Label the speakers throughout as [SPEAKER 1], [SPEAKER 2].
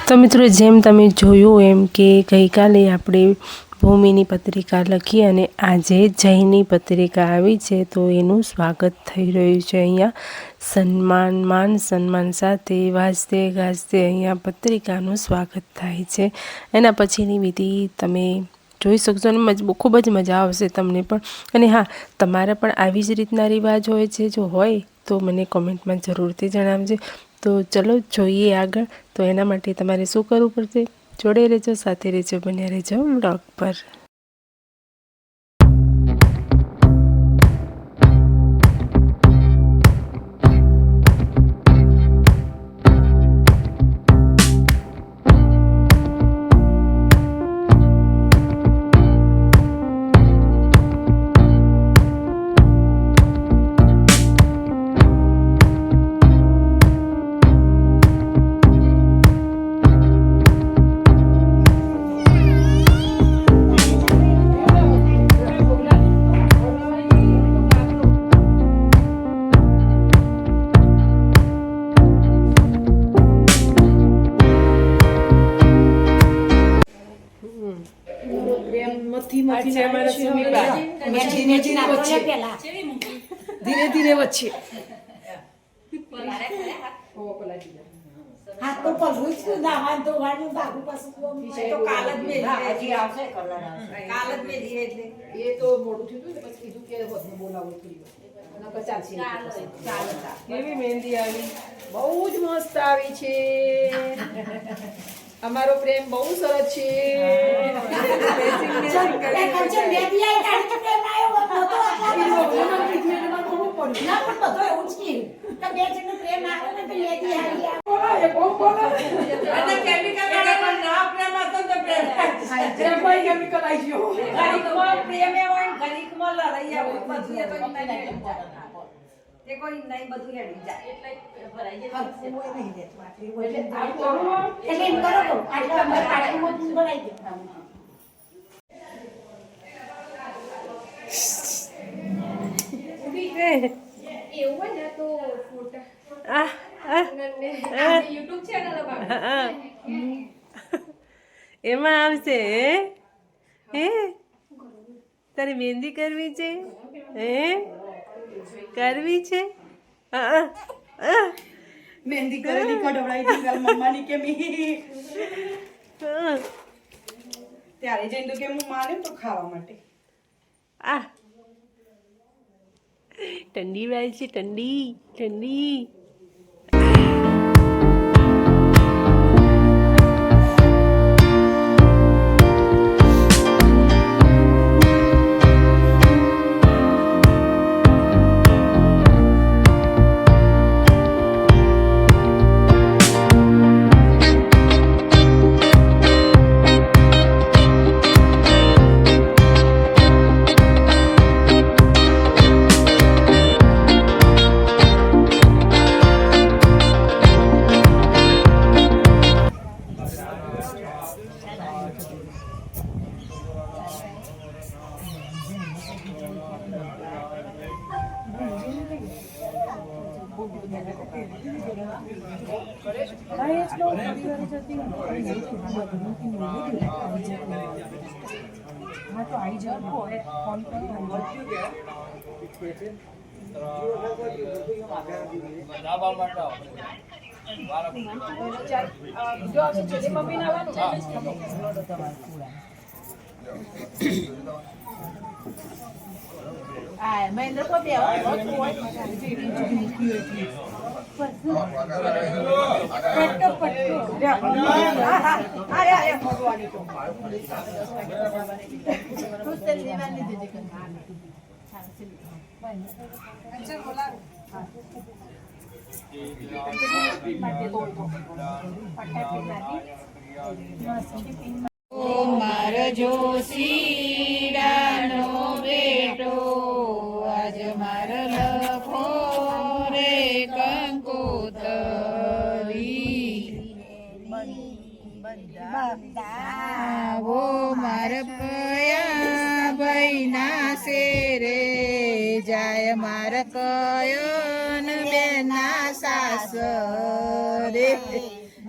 [SPEAKER 1] તો મિત્રો, જેમ તમે જોયું એમ કે ગઈકાલે આપણે ભૂમિની પત્રિકા લખી અને આજે જયની પત્રિકા આવી છે, તો એનું સ્વાગત થઈ રહ્યું છે. અહીંયા માન સન્માન સાથે વાજતે ગાજતે અહીંયા પત્રિકાનું સ્વાગત થાય છે. એના પછીની વિધિ તમે જોઈ શકશો અને ખૂબ જ મજા આવશે તમને પણ. અને હા, તમારા પણ આવી જ રીતના રિવાજ હોય છે? જો હોય તો મને કોમેન્ટમાં જરૂરથી જણાવજો. તો ચલો જોઈએ આગળ. તો એના માટે તમારે શું કરવું પડશે? જોડે રહેજો, સાથે રહેજો, બન્યા રહેજો બ્લોગ પર.
[SPEAKER 2] ધીરે ધીરે વચ્ચે કેવી મહેંદી આવી, બહુ જ મસ્ત આવી છે. અમારો પ્રેમ બહુ સરસ છે.
[SPEAKER 3] કોઈ નહીં, બધું હેડી જાય એટલે ભરાઈ જાય.
[SPEAKER 1] એમાં આવશે હે? તારી મહેંદી કરવી છે? હે કરવી છે?
[SPEAKER 2] મહેંદી કરેલી કઢવડાઈ દીધી મમ્માની કે ત્યારે જઈને તો કે હું માને તો ખાવા માટે.
[SPEAKER 1] ઠંડી વાય છે, ઠંડી ઠંડી.
[SPEAKER 3] મહેન્દ્ર को दे पट्टो अरे अरे भगवान को खुश तेरी दीवानी दे दे अच्छा बोला
[SPEAKER 4] માર જોશીડાનો બેટો આજ માર લખો રે કંકોતરી આવો માર પયા ભાઈના શેરે જાય માર કયન બેના સાસરે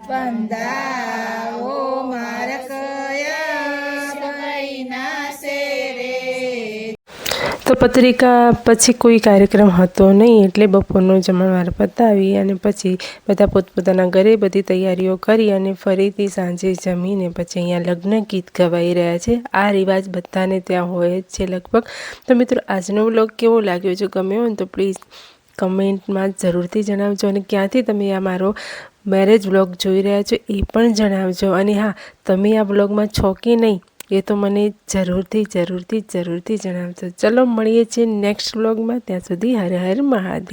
[SPEAKER 4] બંધાવો માર કયા ભાઈના શેરે.
[SPEAKER 1] તો પત્રિકા પછી કોઈ કાર્યક્રમ હતો નહીં એટલે બપોરનો જમણવાર પતાવી અને પછી બધા પોતપોતાના ઘરે બધી તૈયારીઓ કરી અને ફરીથી સાંજે જમીને પછી અહીંયા લગ્ન ગીત ગવાઈ રહ્યા છે. આ રિવાજ બધાને ત્યાં હોય જ છે લગભગ. તો મિત્રો આજનો વ્લોગ કેવો લાગ્યો છે, ગમ્યો હોય તો પ્લીઝ કમેન્ટમાં જરૂરથી જણાવજો અને ક્યાંથી તમે આ મારો મેરેજ વ્લોગ જોઈ રહ્યા છો એ પણ જણાવજો. અને હા, તમે આ વ્લોગમાં છો કે નહીં એ તો મને જરૂરથી જણાવજો. ચલો મળીએ છીએ નેક્સ્ટ વ્લોગમાં. ત્યાં સુધી હર હર મહાદેવ.